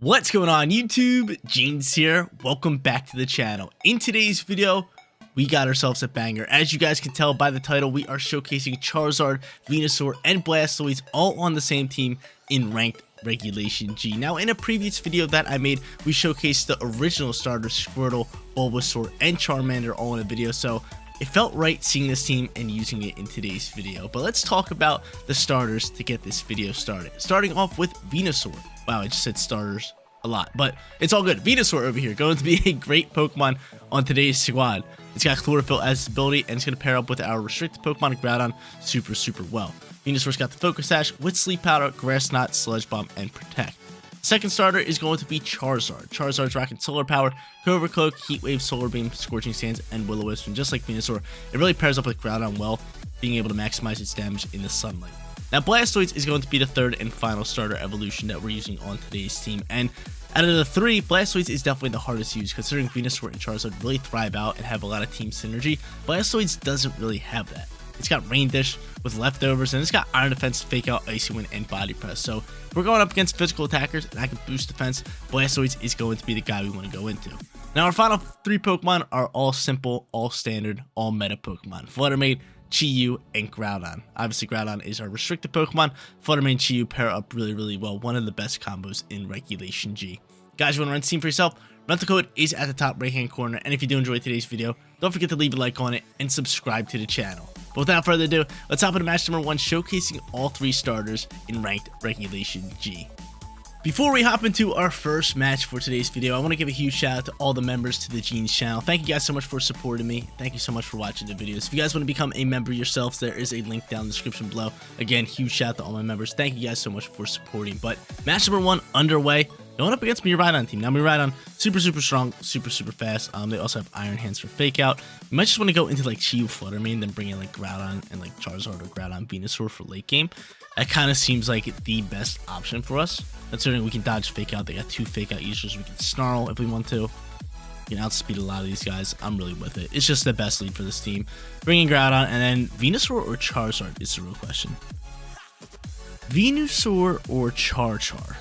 What's going on YouTube? Jeans here. Welcome back to the channel. In today's video, we got ourselves a banger. As you guys can tell by the title, we are showcasing Charizard, Venusaur, and Blastoise all on the same team in ranked Regulation G. Now, in a previous video that I made, we showcased the original starters, Squirtle, Bulbasaur, and Charmander all in a video, so it felt right seeing this team and using it in today's video. But let's talk about the starters to get this video started. Starting off with Venusaur. Wow, I just said starters a lot, but it's all good. Venusaur over here, going to be a great Pokemon on today's squad. It's got Chlorophyll as its ability, and it's going to pair up with our restricted Pokemon Groudon super well. Venusaur's got the Focus Sash with Sleep Powder, Grass Knot, Sludge Bomb, and Protect. Second starter is going to be Charizard. Charizard's rocking Solar Power, Cobra Cloak, Heat Wave, Solar Beam, Scorching Sands, and Will-O-Wisp. And just like Venusaur, it really pairs up with Groudon well, being able to maximize its damage in the sunlight. Now, Blastoise is going to be the third and final starter evolution that we're using on today's team. And out of the three, Blastoise is definitely the hardest to use, considering Venusaur and Charizard really thrive out and have a lot of team synergy. Blastoise doesn't really have that. It's got Rain Dish with leftovers, and it's got Iron Defense, Fake Out, Icy Wind, and Body Press. So if we're going up against physical attackers and I can boost defense, Blastoise is going to be the guy we want to go into. Now, our final three Pokemon are all simple, all standard, all meta Pokemon. Fluttermane, Chi-Yu, and Groudon. Obviously, Groudon is our restricted Pokemon. Fluttermane and Chi-Yu pair up really well. One of the best combos in Regulation G. Guys, you want to run the team for yourself? Rental code is at the top right-hand corner. And if you do enjoy today's video, don't forget to leave a like on it and subscribe to the channel. But without further ado, let's hop into match number 1, showcasing all three starters in ranked Regulation G. Before we hop into our first match for today's video, I want to give a huge shout out to all the members to the Jeans channel. Thank you guys so much for supporting me. Thank you so much for watching the videos. If you guys want to become a member yourselves, there is a link down in the description below. Again, huge shout out to all my members. Thank you guys so much for supporting. But match number 1 underway. Going up against Mewtwo team. Now, Mewtwo super strong, super fast. They also have Iron Hands for Fake Out. You might just want to go into like Chi-Yu, Fluttermane, then bring in like Groudon and like Charizard or Groudon Venusaur for late game. That kind of seems like the best option for us. Considering we can dodge Fake Out. They got 2 Fake Out users. We can Snarl if we want to. We can outspeed a lot of these guys. I'm really with it. It's just the best lead for this team. Bringing Groudon, and then Venusaur or Charizard is the real question. Venusaur or Char.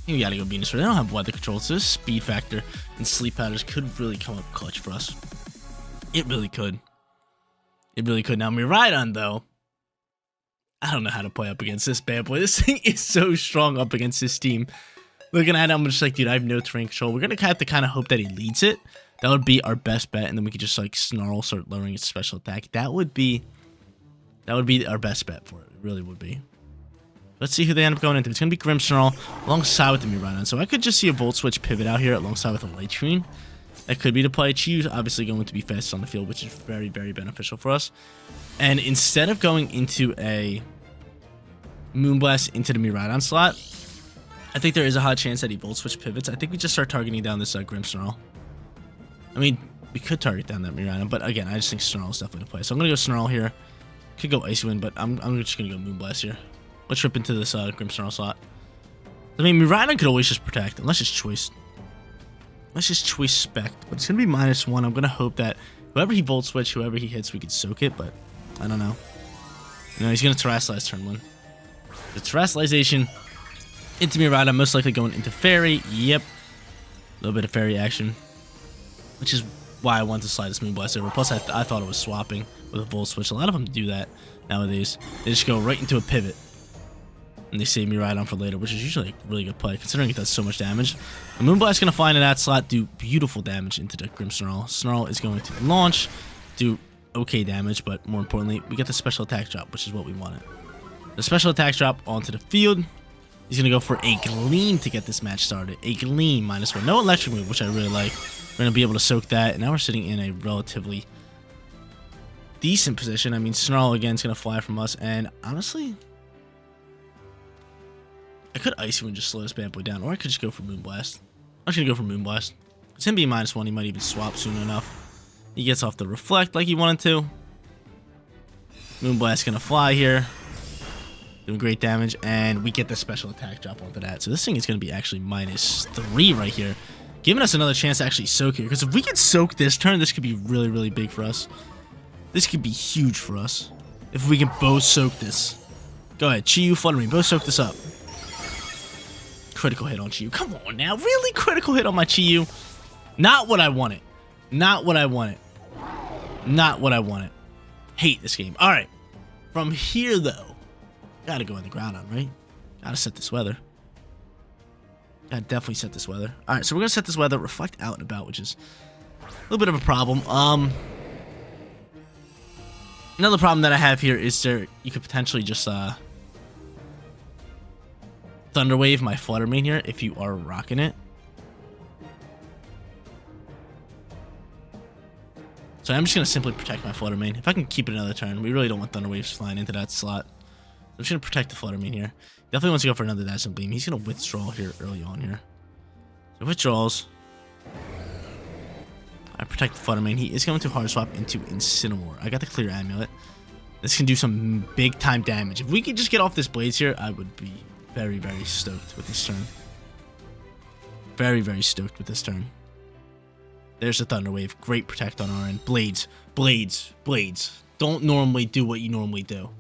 You gotta go Venusaur. They don't have weather control, so this speed factor and sleep patterns could really come up clutch for us. It really could. It really could. Now, Mewtwo, though, I don't know how to play up against this bad boy. This thing is so strong up against this team. Looking at it, I'm just like, dude, I have no terrain control. We're gonna have to kind of hope that he leads it. That would be our best bet, and then we could just like Snarl, start lowering its special attack. That would be our best bet for it. It really would be. Let's see who they end up going into. It's going to be Grimmsnarl alongside with the Mewtwo. So I could just see a Volt Switch pivot out here alongside with a Light Screen. That could be the play. Chi-Yu's obviously going to be fast on the field, which is very beneficial for us. And instead of going into a Moonblast into the Mewtwo slot, I think there is a high chance that he Volt Switch pivots. I think we just start targeting down this Grimmsnarl. I mean, we could target down that Mewtwo, but again, I just think Snarl is definitely the play. So I'm going to go Snarl here. Could go Icy Wind, but I'm just going to go Moonblast here. Let's rip into this Grimmsnarl slot. I mean, Mewtwo could always just protect. Let's just choice. Let's just choice Spect. But it's going to be -1. I'm going to hope that whoever he Volt Switch, whoever he hits, we could soak it. But I don't know. No, he's going to Terrasilize turn 1. The Terrasilization into Mewtwo. Most likely going into Fairy. Yep. A little bit of Fairy action. Which is why I wanted to slide this Moonblast over. Plus, I thought it was swapping with a Volt Switch. A lot of them do that nowadays. They just go right into a pivot. And they save Mewtwo for later, which is usually a really good play, considering it does so much damage. A Moonblast is going to fly into that slot, do beautiful damage into the Grimmsnarl. Snarl is going to launch, do okay damage, but more importantly, we get the special attack drop, which is what we wanted. The special attack drop onto the field. He's going to go for a Gleam to get this match started. A Gleam -1. No electric move, which I really like. We're going to be able to soak that, and now we're sitting in a relatively decent position. I mean, Snarl, again, is going to fly from us, and honestly, I could Icy Wind just slow this bad boy down, or I could just go for Moonblast. I'm just going to go for Moonblast. It's him being -1, he might even swap soon enough. He gets off the Reflect like he wanted to. Moonblast's going to fly here. Doing great damage, and we get the special attack drop onto that. So this thing is going to be actually -3 right here. Giving us another chance to actually soak here. Because if we can soak this turn, this could be really big for us. This could be huge for us. if we can both soak this. Go ahead, Chi-Yu, Flutter Mane, both soak this up. Critical hit on Chi-Yu. Come on now, really? Critical hit on my Chi-Yu? Not what I wanted. Not what I wanted. Not what I wanted. Hate this game. All right. From here, though, gotta go in the ground on, right? Gotta set this weather. Gotta definitely set this weather. All right, so we're gonna set this weather, reflect out and about, which is a little bit of a problem. Another problem that I have here is you could potentially just Thunder Wave my Flutter Mane here if you are rocking it. So I'm just going to simply protect my Flutter Mane. If I can keep it another turn, we really don't want Thunder Waves flying into that slot. So I'm just going to protect the Flutter Mane here. Definitely wants to go for another Dazzling Gleam. He's going to withdraw here early on here. So withdraws. I protect the Flutter Mane. He is going to hard swap into Incineroar. I got the Clear Amulet. This can do some big time damage. If we could just get off this Blades here, I would be very, very stoked with this turn. Very, very stoked with this turn. There's a Thunder Wave. Great protect on our end. Blades. Blades. Blades. Don't normally do what you normally do.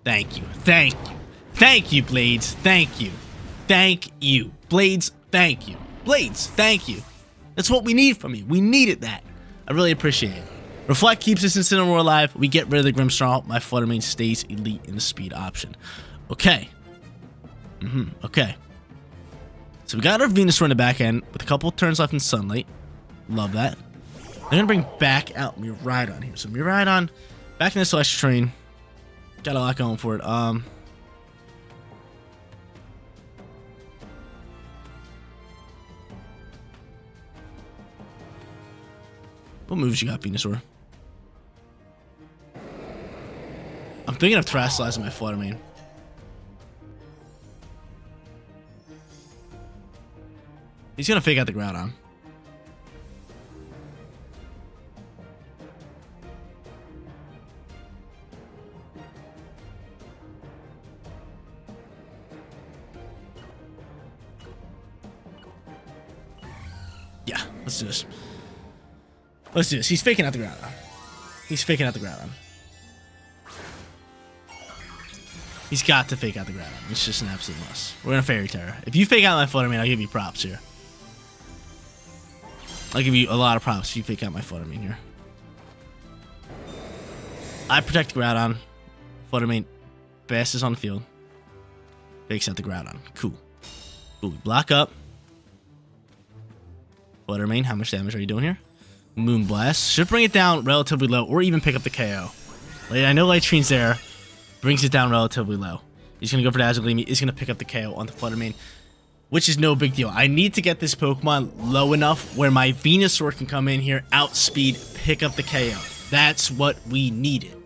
Thank you. Thank you. Thank you, Blades. Thank you. Thank you. Blades, thank you. Blades, thank you. That's what we need from you. We needed that. I really appreciate it. Reflect keeps this Incineroar alive. We get rid of the Grimmsnarl. My Flutter Mane stays elite in the speed option. Okay. Okay. So we got our Venusaur in the back end with a couple turns left in Sunlight. Love that. They're going to bring back out Mewtwo here. So Mewtwo back in the Celestial Train. Got a lot going for it. What moves you got, Venusaur? I'm thinking of Terastallizing my Flutter Mane. He's going to fake out the Groudon. Yeah, let's do this. Let's do this. He's faking out the Groudon. He's faking out the Groudon. He's got to fake out the Groudon. It's just an absolute must. We're gonna Fairy Terror. If you fake out my Flutter Mane, I'll give you props here. I'll give you a lot of props if you fake out my Flutter Mane here. I protect the Groudon. Flutter Mane passes on the field. Fakes out the Groudon. Cool. Cool. We block up. Flutter Mane, how much damage are you doing here? Moonblast. Should bring it down relatively low or even pick up the KO. Like, I know Light Screen's there. Brings it down relatively low. He's going to go for Dazzling Gleam. He is going to pick up the KO on the Flutter Mane, which is no big deal. I need to get this Pokemon low enough where my Venusaur can come in here, outspeed, pick up the KO. That's what we needed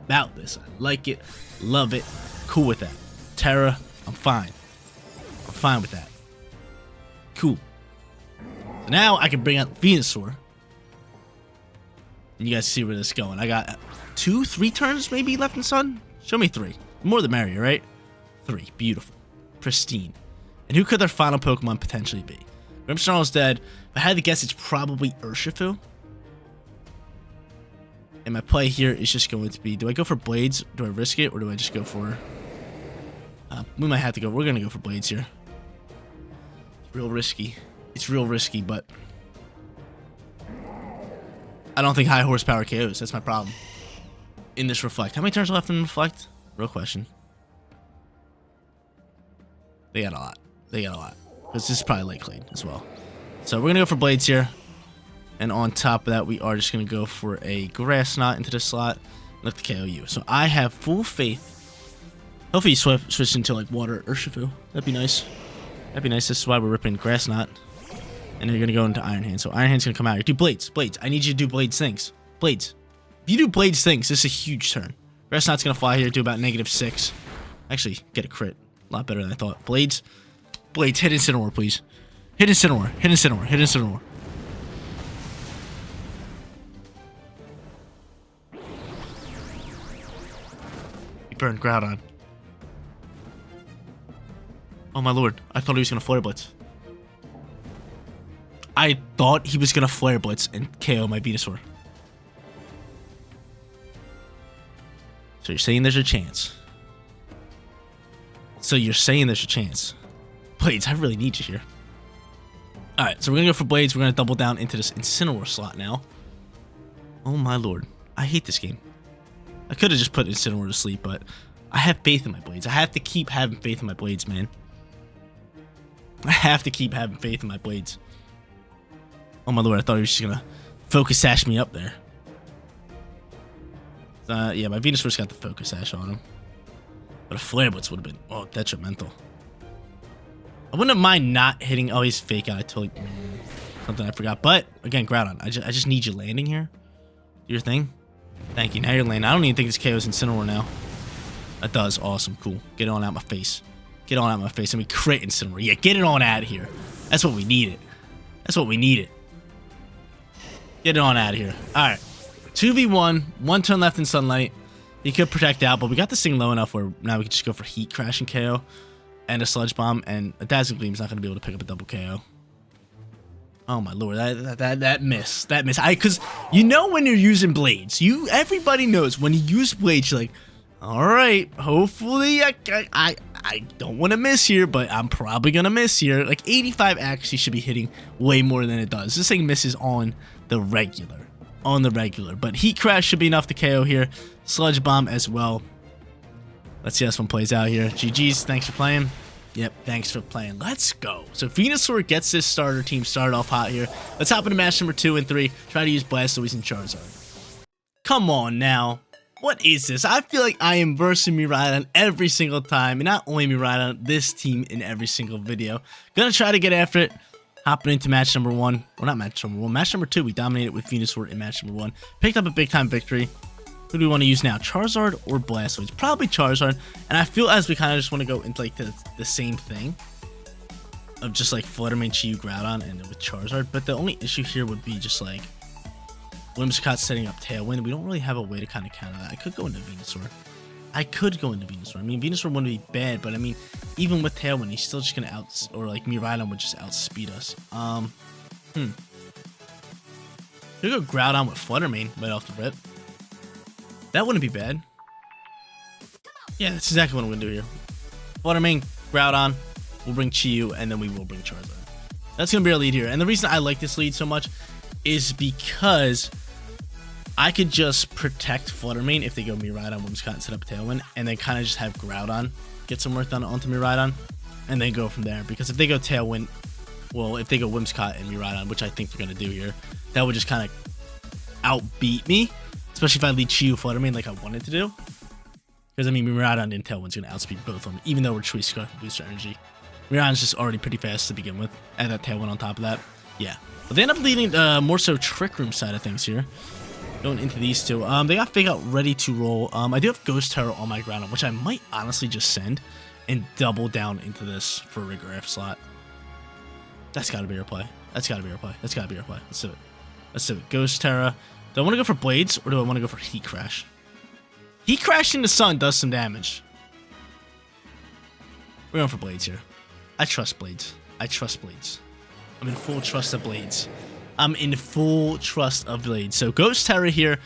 about this. I like it. Love it. Cool with that. Terra, I'm fine. I'm fine with that. Cool. So now I can bring out Venusaur. And you guys see where this is going. I got 2-3 turns maybe left in Sun. Show me 3. More the merrier, right? 3. Beautiful. Pristine. And who could their final Pokemon potentially be? Grimmsnarl is dead. If I had to guess, it's probably Urshifu. And my play here is just going to be, do I go for Blades? Do I risk it? Or do I just go for... we might have to go. We're going to go for Blades here. It's real risky. It's real risky, but... I don't think high horsepower KOs. That's my problem. In this Reflect. How many turns left in Reflect? Real question. They got a lot. They got a lot. Because this is probably late clean as well. So we're going to go for Blades here. And on top of that, we are just going to go for a Grass Knot into the slot. And look to KO you. So I have full faith. Hopefully you switch into like Water Urshifu. That'd be nice. That'd be nice. This is why we're ripping Grass Knot. And you're going to go into Iron Hand. So Iron Hand's going to come out here. Do Blades. Blades. I need you to do Blades things. Blades. If you do Blades things, this is a huge turn. Grass Knot's going to fly here, do about -6. Actually, get a crit. A lot better than I thought. Blades. Blades. Hit Incineroar, please. Hit Incineroar. Hit Incineroar. Hit Incineroar. He burned Groudon. Oh my lord. I thought he was going to Flare Blitz. I thought he was going to Flare Blitz and KO my Venusaur. So you're saying there's a chance. So you're saying there's a chance. Blades, I really need you here. Alright, so we're going to go for Blades. We're going to double down into this Incineroar slot now. Oh my lord. I hate this game. I could have just put Incineroar to sleep, but I have faith in my Blades. I have to keep having faith in my Blades, man. I have to keep having faith in my Blades. Oh my lord, I thought he was just going to Focus Sash me up there. Yeah, my Venusaur's got the Focus Sash on him. But a Flare Blitz would have been, oh, detrimental. I wouldn't mind not hitting, oh, he's Fake Out. I totally, something I forgot. But, again, Groudon, I just need you landing here. Do your thing. Thank you, now you're landing. I don't even think this KO's Incineroar now. That does, awesome, cool. Get it on out my face. Get on out my face, and we crit Incineroar. Yeah, get it on out of here. That's what we needed. That's what we needed. Get it on out of here. Alright. 2v1. 1 turn left in Sunlight. He could protect out, but we got this thing low enough where now we can just go for Heat Crash and KO. And a Sludge Bomb. And a Dazzling Gleam's not going to be able to pick up a double KO. Oh my lord. That miss. That miss. Because you know when you're using Blades. Everybody knows when you use Blades, you're like, alright, hopefully I don't want to miss here, but I'm probably going to miss here. Like 85 actually should be hitting way more than it does. This thing misses on the regular. But Heat Crash should be enough to KO here. Sludge Bomb as well. Let's see how this one plays out here. GG's, thanks for playing. Yep, thanks for playing. Let's go. So Venusaur gets this starter team started off hot here. Let's hop into match number 2 and 3. Try to use Blastoise and Charizard. Come on now. What is this? I feel like I am versing Mewtwo every single time. And not only Mewtwo, this team in every single video. Gonna try to get after it. Hopping into match number 1. Well, not match number 1. Match number 2, we dominated with Venusaur in match number 1. Picked up a big-time victory. Who do we want to use now? Charizard or Blastoise? Probably Charizard. And I feel as we kind of just want to go into like the same thing. Of just like Flutter Mane, Chi-Yu, Groudon, and with Charizard. But the only issue here would be just like Whimsicott setting up Tailwind. We don't really have a way to kind of counter that. I could go into Venusaur. I mean, Venusaur wouldn't be bad, but I mean, even with Tailwind, he's still just gonna or like Mewtwo would just outspeed us. Could go Groudon with Flutter Mane right off the rip. That wouldn't be bad. Yeah, that's exactly what I'm gonna do here. Flutter Mane, Groudon, we'll bring Chi-Yu, and then we will bring Charizard. That's gonna be our lead here. And the reason I like this lead so much is because I could just protect Flutter Mane if they go Mewtwo, Whimsicott, and set up Tailwind, and then kind of just have Groudon get some work done onto Mewtwo, and then go from there. Because if they go Tailwind, well, if they go Whimsicott and Mewtwo, which I think they're going to do here, that would just kind of outbeat me, especially if I lead Chi-Yu Flutter Mane like I wanted to do. Because, I mean, Mewtwo and Tailwind's going to outspeed both of them, even though we're Choice Scarf and Booster Energy. Mewtwo's just already pretty fast to begin with. Add that Tailwind on top of that. Yeah. But they end up leading more so Trick Room side of things here. Going into these two. They got Fake Out ready to roll. I do have Ghost Terror on my Groudon, which I might honestly just send and double down into this for a Regigigas slot. That's got to be our play. Let's do it. Ghost Terror. Do I want to go for Blades or do I want to go for Heat Crash? Heat Crashing the Sun does some damage. We're going for Blades here. I trust Blades. I'm in full trust of Blades. So Ghost Terror here,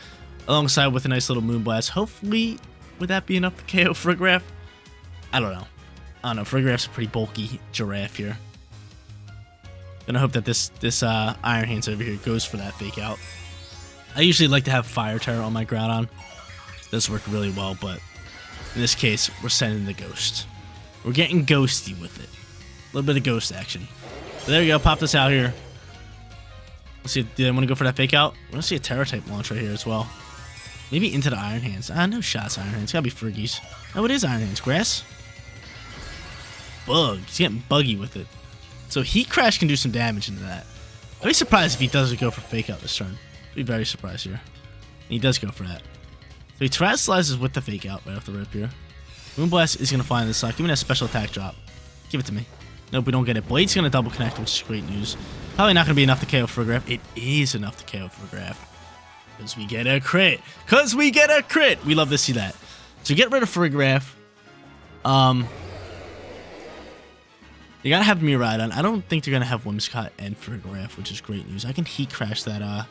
alongside with a nice little Moonblast. Hopefully, would that be enough to KO Regigigas? I don't know. Regigigas a pretty bulky giraffe here. Gonna hope that this Iron Hands over here goes for that Fake Out. I usually like to have Fire Terror on my Groudon. Does work really well, but in this case, we're sending the Ghost. We're getting ghosty with it. A little bit of ghost action. So there we go. Pop this out here. Let's see, do I want to go for that Fake Out? I want to see a Terror type launch right here as well. Maybe into the Iron Hands. No shots, Iron Hands. Gotta be Friggies. Oh, it is Iron Hands. Grass? Bug. He's getting buggy with it. So Heat Crash can do some damage into that. I'd be surprised if he doesn't go for Fake Out this turn. I'd be very surprised here. And he does go for that. So he Terastallizes with the Fake Out right off the rip here. Moonblast is going to fly in this slot. Give me that special attack drop. Give it to me. Nope, we don't get it. Blade's going to double connect, which is great news. Probably not going to be enough to KO Regigigas. It is enough to KO Regigigas. Because we get a crit. We love to see that. So get rid of Regigigas. You got to have Mewtwo. I don't think they're going to have Whimsicott and Regigigas, which is great news. I can Heat Crash that,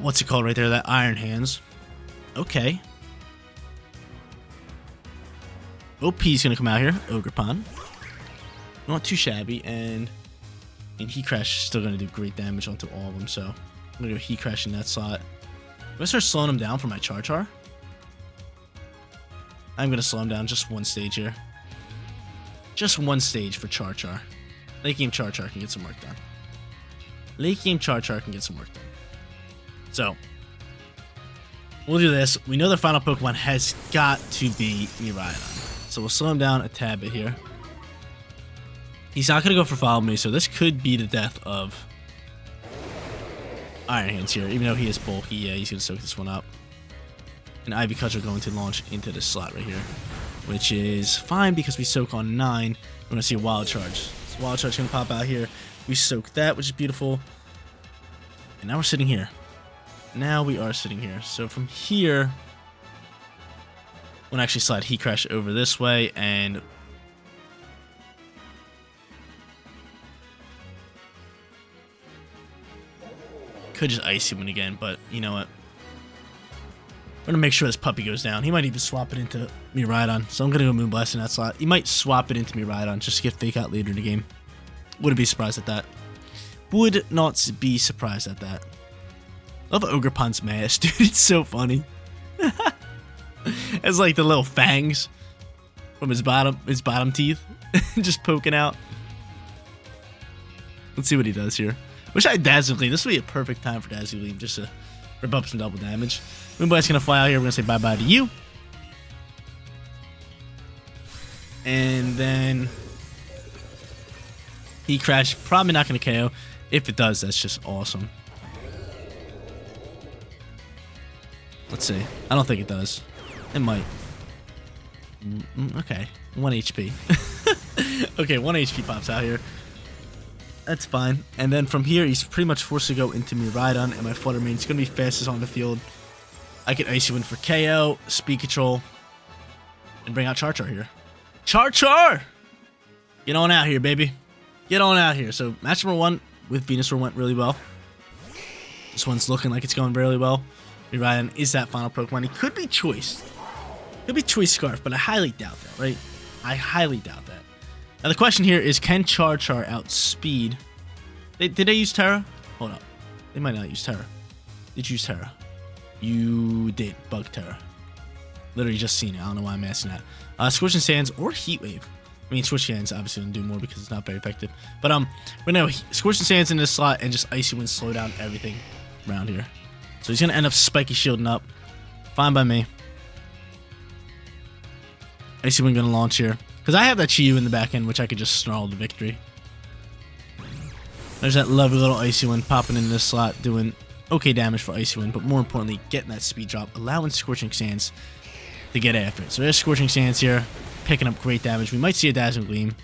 what's it called right there? That Iron Hands. Okay. OP's gonna come out here. Ogerpon. Not too shabby, and Heat Crash is still gonna do great damage onto all of them, so I'm gonna go Heat Crash in that slot. I'm gonna start slowing him down for my Char. I'm gonna slow him down just one stage here. Just one stage for Char. Late game Char can get some work done. Late game Char can get some work done. So, we'll do this. We know the final Pokemon has got to be Miraidon. So we'll slow him down a tad bit here. He's not going to go for Follow Me, so this could be the death of Iron Hands here. Even though he is bulky, yeah, he's going to soak this one up. And Ivy Cutter going to launch into this slot right here, which is fine because we soak on 9. We're going to see a Wild Charge. So Wild Charge going to pop out here. We soak that, which is beautiful. And now we're sitting here. Now we are sitting here. So from here, I'm going to actually slide Heat Crash over this way and could just Icy Wind again, but you know what? We're going to make sure this puppy goes down. He might even swap it into Miraidon, so I'm going to go Moonblast in that slot. He might swap it into Miraidon just to get Fake Out later in the game. Wouldn't be surprised at that. Would not be surprised at that. Love Ogerpon's mask, dude. It's so funny. It's like the little fangs from his bottom teeth just poking out. Let's see what he does here. Wish I had Dazzle Gleam. This would be a perfect time for Dazzle Gleam just to rip up some double damage. Moonblast's gonna fly out here. We're gonna say bye-bye to you. And then Heat Crash. Probably not gonna KO. If it does, that's just awesome. Let's see. I don't think it does. It might. Okay. 1 HP. Okay, 1 HP pops out here. That's fine. And then from here, he's pretty much forced to go into Miraidon, and my Flutter Mane's going to be fastest on the field. I can Icy Wind for KO, Speed Control, and bring out Char here. Char! Get on out here, baby. Get on out here. So, match number 1 with Venusaur went really well. This one's looking like it's going really well. Miraidon is that final Pokemon. He could be Choice. Could be Choice Scarf, but I highly doubt that, right? I highly doubt that. Now the question here is, can Char outspeed? Did they use Terra? Hold up. They might not use Terra. Did you use Terra? You did. Bug Terra. Literally just seen it. I don't know why I'm asking that. Scorching Sands or Heat Wave. I mean, Scorching Sands obviously going to do more because it's not very effective. But no, Scorching Sands in this slot and just Icy Wind slow down everything around here. So he's going to end up Spiky Shielding up. Fine by me. Icy Wind going to launch here. Because I have that Chi-Yu in the back end, which I could just snarl to victory. There's that lovely little Icy Wind popping in this slot, doing okay damage for Icy Wind, but more importantly, getting that speed drop, allowing Scorching Sands to get after it. So there's Scorching Sands here, picking up great damage. We might see a Dazzling Gleam,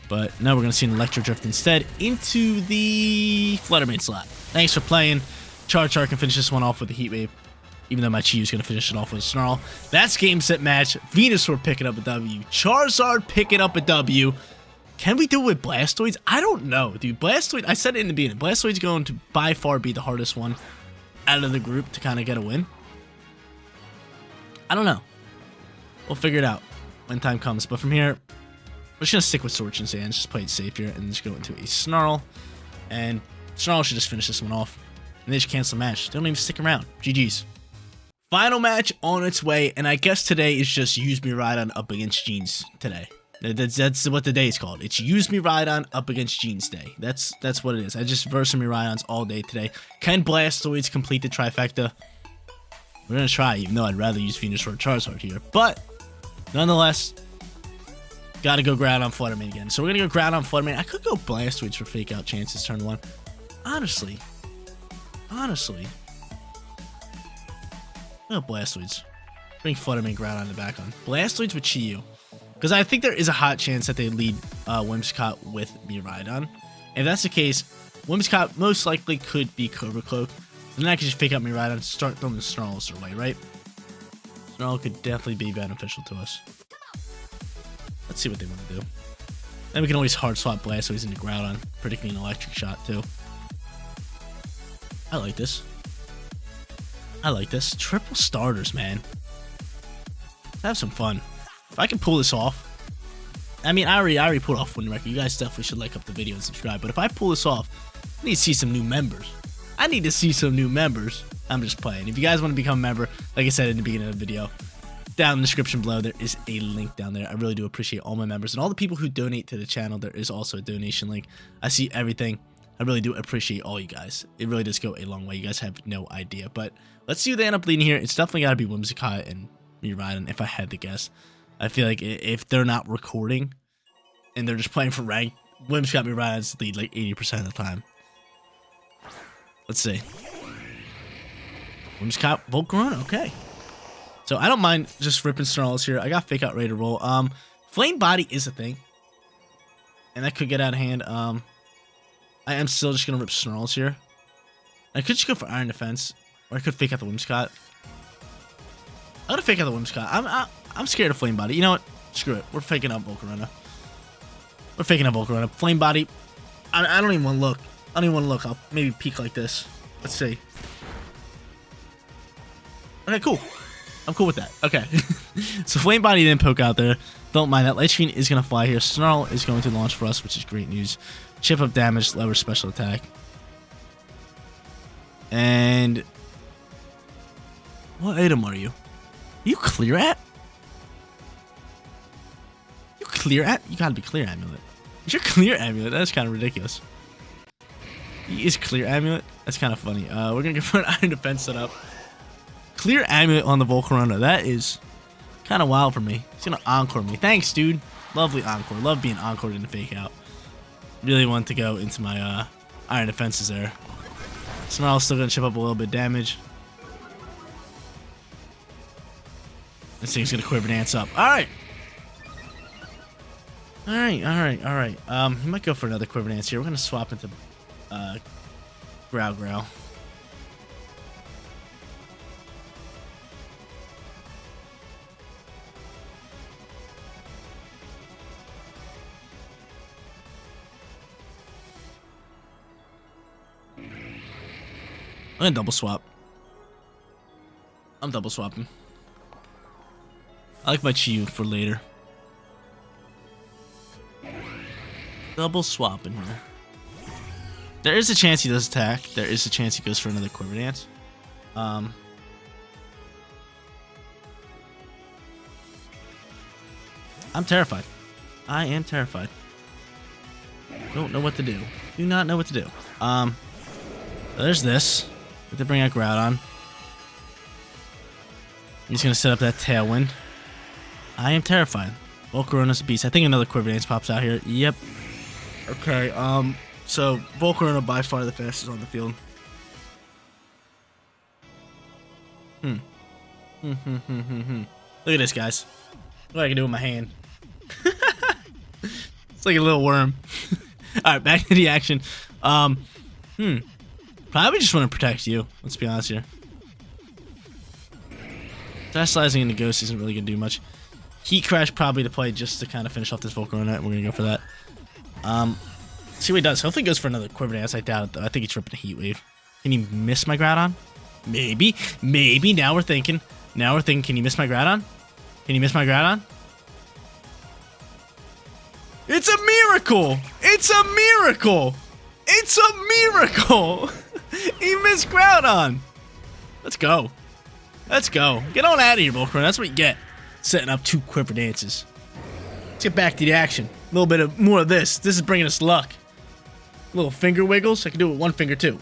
but now we're going to see an Electro Drift instead into the Flutter Mane slot. Thanks for playing. Char can finish this one off with a Heat Wave, even though my Chi-Yu is going to finish it off with a Snarl. That's game, set, match. Venusaur picking up a W. Charizard picking up a W. Can we do it with Blastoise? I don't know, dude. Blastoise, I said it in the beginning. Blastoise is going to by far be the hardest one out of the group to kind of get a win. I don't know. We'll figure it out when time comes. But from here, we're just going to stick with Scorching Sands. Just play it safe here and just go into a Snarl. And Snarl should just finish this one off. And they just cancel the match. They don't even stick around. GG's. Final match on its way, and I guess today is just Use Miraidon up against Jeans today. That's what the day is called. It's Use Miraidon up against Jeans Day. That's what it is. I just verse Miraidons all day today. Can Blastoise complete the trifecta? We're going to try, even though I'd rather use Venusaur or Charizard here. But, nonetheless, got to go Ground on Flutter Mane again. So we're going to go Ground on Flutter Mane. I could go Blastoise for Fake Out chances turn 1. Honestly. Oh, Blastoise. Bring Flutter Mane Ground on the back on. Blastoise with Chi-Yu. Because I think there is a hot chance that they lead Whimsicott with Miraidon. If that's the case, Whimsicott most likely could be Cobra Cloak. Then I can just Fake Out Miraidon and start throwing the Snarls their way, right? Snarl could definitely be beneficial to us. Let's see what they want to do. Then we can always hard swap Blastoise into Groudon, predicting an electric shot too. I like this. I like this. Triple starters, man. Let's have some fun. If I can pull this off. I mean, I already pulled off Wind Record. You guys definitely should like up the video and subscribe. But if I pull this off, I need to see some new members. I need to see some new members. I'm just playing. If you guys want to become a member, like I said in the beginning of the video, down in the description below, there is a link down there. I really do appreciate all my members and all the people who donate to the channel. There is also a donation link. I see everything. I really do appreciate all you guys. It really does go a long way. You guys have no idea. But let's see who they end up leading here. It's definitely got to be Whimsicott and Mewtwo, if I had to guess. I feel like if they're not recording and they're just playing for rank, Whimsicott and Mewtwo lead like 80% of the time. Let's see. Whimsicott, Volcarona, okay. So I don't mind just ripping Snarls here. I got Fake Out ready to roll. Flame Body is a thing. And that could get out of hand. I am still just going to rip Snarls here. I could just go for Iron Defense. Or I could Fake Out the Whimsicott. I'm going to Fake Out the Whimsicott. I'm scared of Flame Body. You know what? Screw it. We're faking out Volcarona. We're faking out Volcarona. Flame Body. I don't even want to look. I don't even want to look. I'll maybe peek like this. Let's see. Okay, cool. I'm cool with that. Okay. So Flame Body didn't poke out there. Don't mind that. Light Screen is going to fly here. Snarl is going to launch for us, which is great news. Chip up damage, lower special attack. And what item are you? You clear at? You clear at? You gotta be Clear Amulet. You're Clear Amulet. That's kind of ridiculous. He is Clear Amulet. That's kind of funny. We're gonna go for an Iron Defense setup. Clear Amulet on the Volcarona. That is kind of wild for me. He's gonna Encore me. Thanks, dude. Lovely Encore. Love being Encored in the Fake Out. Really want to go into my Iron Defenses there. Snarl's still gonna chip up a little bit of damage. This thing's gonna Quiver Dance up. Alright. Alright. He might go for another Quiver Dance here. We're gonna swap into Growl. I'm gonna double swap. I'm double swapping. I like my Chi-Yu for later. Double swapping here. There is a chance he does attack. There is a chance he goes for another Quiver Dance. I'm terrified. I am terrified. Don't know what to do. Do not know what to do. There's this. Have to bring out Groudon. He's gonna set up that Tailwind. I am terrified. Volcarona's a beast. I think another Quiver Dance pops out here. Yep. Okay, so Volcarona by far the fastest on the field. Look at this, guys. What I can do with my hand. It's like a little worm. Alright, back to the action. Probably just want to protect you. Let's be honest here. Fast-sizing into Ghost isn't really going to do much. Heat Crash probably to play just to kind of finish off this Volcarona. We're going to go for that. See what he does. Hopefully he goes for another Quiver Dance. I doubt it, though. I think he's ripping a Heat Wave. Can he miss my Groudon? Maybe. Maybe. Now we're thinking. Can he miss my Groudon? Can he miss my Groudon? It's a miracle! It's a miracle! It's a miracle! He missed Groudon! Let's go. Let's go. Get on out of here, Volcarona. That's what you get. Setting up 2 Quiver Dances. Let's get back to the action. A little bit of more of this. This is bringing us luck. Little finger wiggles. I can do it with one finger too.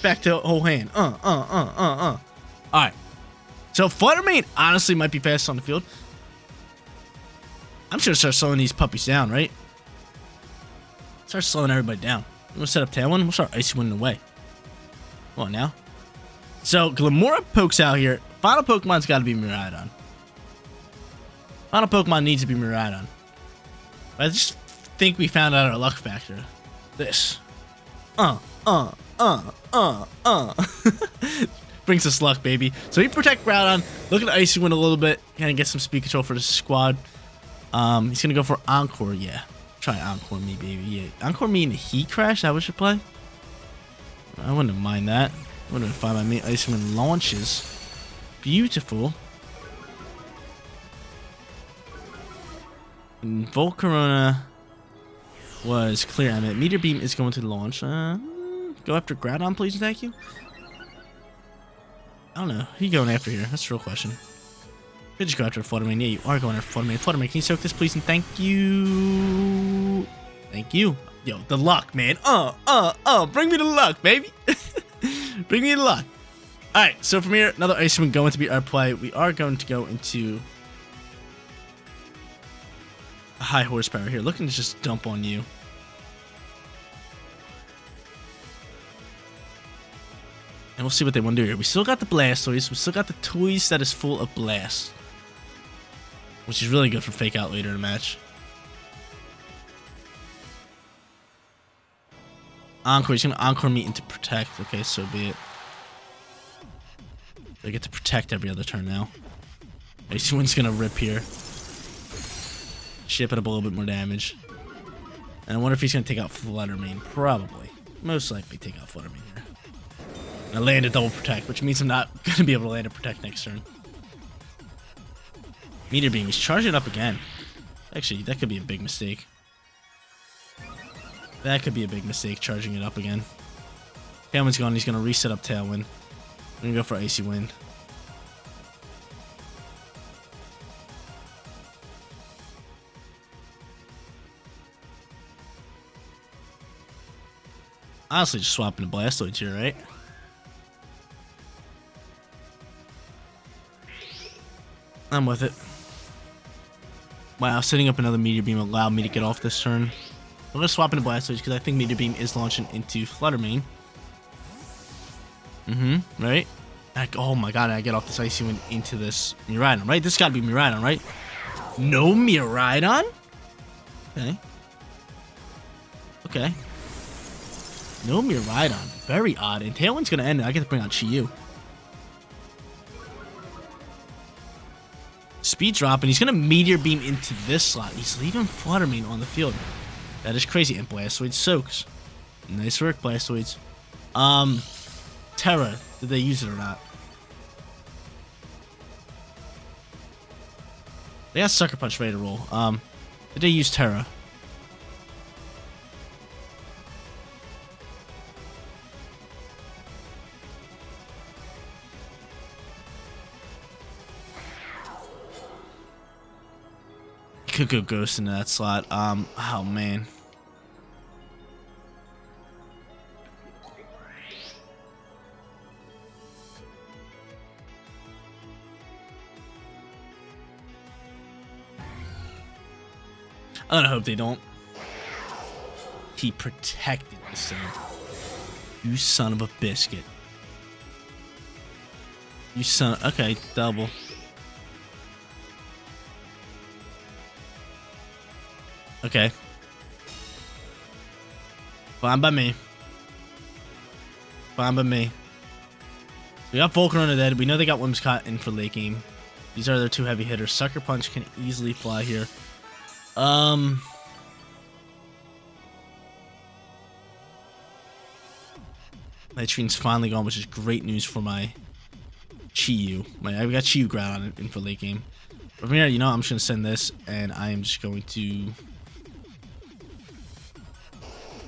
Back to whole hand. Alright. So Fluttermane honestly might be fastest on the field. I'm sure to start slowing these puppies down, right? Start slowing everybody down. I'm gonna set up Tailwind. We'll start Icy Winding away. Come on now. So Glamora pokes out here. Final Pokemon's got to be Mewtwo. Final Pokemon needs to be Mewtwo. I just think we found out our luck factor. This. Brings us luck, baby. So we protect Groudon. Look at Icy Wind a little bit. Kind of get some speed control for the squad. He's gonna go for Encore. Yeah, try Encore me, baby. Yeah, Encore me in the Heat Crash. That we should play. I wouldn't mind that. What do I find? My main Ice Wind launches. Beautiful. And Volcarona was clear. I mean, Meteor Beam is going to launch. Go after Groudon, please. Thank you. I don't know. Who you going after here? That's the real question. Could just go after Fluttermane. Yeah, you are going after Fluttermane. Fluttermane, can you soak this, please? And thank you. Thank you. Yo, the luck, man. Bring me the luck, baby. Bring me the luck. Alright, so from here, another Ice Wind going to be our play. We are going to go into a high horsepower here. Looking to just dump on you. And we'll see what they want to do here. We still got the Blastoise. We still got the toys that is full of Blast. Which is really good for Fake Out later in the match. Encore. He's going to Encore me into Protect. Okay, so be it. I get to Protect every other turn now. Ice Wind's going to rip here. Ship it up a little bit more damage. And I wonder if he's going to take out Fluttermane. Probably. Most likely take out Fluttermane here. And I land a double Protect, which means I'm not going to be able to land a Protect next turn. Meteor Beam. He's charging it up again. Actually, that could be a big mistake. That could be a big mistake, charging it up again. Tailwind's gone. He's going to reset up Tailwind. I'm going to go for Icy Wind. Honestly, just swapping the Blastoids here, right? I'm with it. Wow, setting up another Meteor Beam allowed me to get off this turn. I'm going to swap into Blastoise because I think Meteor Beam is launching into Fluttermane. Right? Oh my god, I get off this Icy Wind into this Miraidon, right? This got to be Miraidon, right? No Miraidon? Okay. Okay. No Miraidon. Very odd. And Tailwind's going to end it. I get to bring out Chi-Yu. Speed drop, and he's going to Meteor Beam into this slot. He's leaving Fluttermane on the field. That is crazy. And Blastoise soaks. Nice work, Blastoise. Terra. Did they use it or not? They got Sucker Punch ready to roll. Did they use Terra? Could go Ghost into that slot. Oh man. I don't hope they don't. He protected this thing. You son of a biscuit. You son of, okay, double. Okay. Fine by me. Fine by me. We got Volcarona dead. We know they got Whimsicott in for late game. These are their two heavy hitters. Sucker Punch can easily fly here. My Trean's finally gone, which is great news for my Chi-Yu. I got Chi-Yu Groudon in for late game. From here, you know, I'm just going to send this, and I am just going to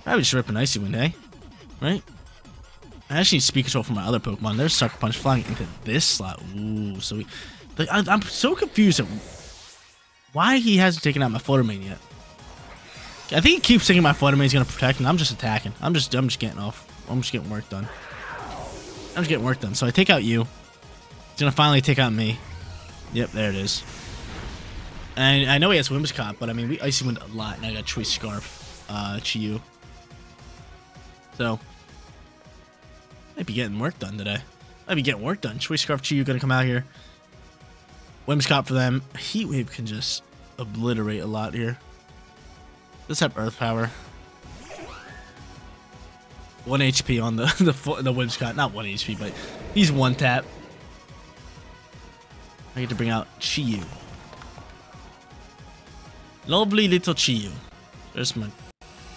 probably just rip an Icy Wind, eh? Right? I actually need Speed Control for my other Pokemon. There's Sucker Punch flying into this slot. Ooh, so I'm so confused at why he hasn't taken out my Fluttermane yet. I think he keeps thinking my Fluttermane's gonna protect, and I'm just attacking. I'm just getting off. I'm just getting work done. I'm just getting work done. So I take out you. He's gonna finally take out me. Yep, there it is. And I know he has Whimsicott, but I mean, we Icy Wind a lot, and I got Choice Scarf, Chi-Yu. So, might be getting work done today. Might be getting work done. Choice Scarf, Chi-Yu gonna come out here. Whimsicott for them. Heat Wave can just obliterate a lot here. Let's have Earth Power. 1 HP on the Whimsicott. Not 1 HP, but he's 1 tap. I get to bring out Chi-Yu. Lovely little Chi-Yu. There's my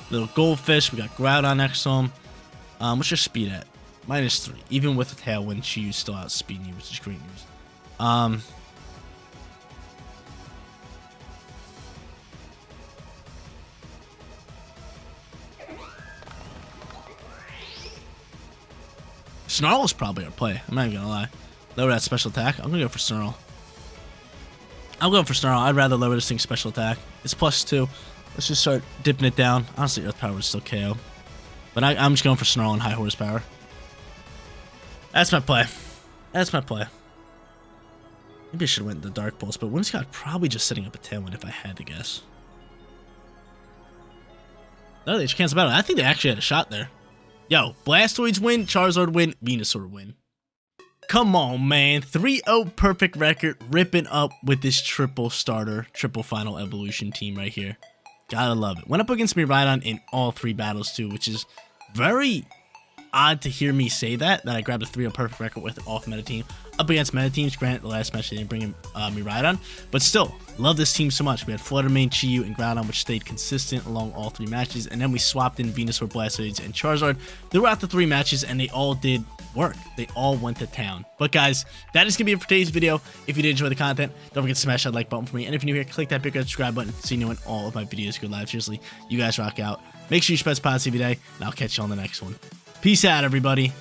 little goldfish. We got Groudon next to him. What's your speed at? -3. Even with the Tailwind, she still outspeeding you, which is great news. Snarl is probably our play. I'm not even gonna lie. Lower that special attack. I'm gonna go for Snarl. I'm going for Snarl. I'd rather lower this thing's special attack. It's +2. Let's just start dipping it down. Honestly, Earth Power would still KO. But I'm just going for Snarl and high horsepower. That's my play. That's my play. Maybe I should have went the Dark Pulse, but Whimsicott probably just setting up a Tailwind if I had to guess. No, they just canceled battle. I think they actually had a shot there. Yo, Blastoise win, Charizard win, Venusaur win. Come on, man. 3-0 perfect record, ripping up with this triple starter, triple final evolution team right here. Gotta love it. Went up against Mewtwo in all 3 battles too, which is very odd to hear me say that I grabbed a 3-0 perfect record with an off-meta team. Up against meta teams, granted the last match they didn't bring in Mewtwo, but still, love this team so much. We had Flutter Mane, Chi-Yu, and Groudon, which stayed consistent along all 3 matches, and then we swapped in Venusaur, Blastoise, and Charizard throughout the 3 matches, and they all did work. They all went to town. But guys, that is going to be it for today's video. If you did enjoy the content, don't forget to smash that like button for me, and if you're new here, click that big red subscribe button so you know when all of my videos go live. Seriously, you guys rock out. Make sure you spread positivity today, and I'll catch you on the next one. Peace out, everybody.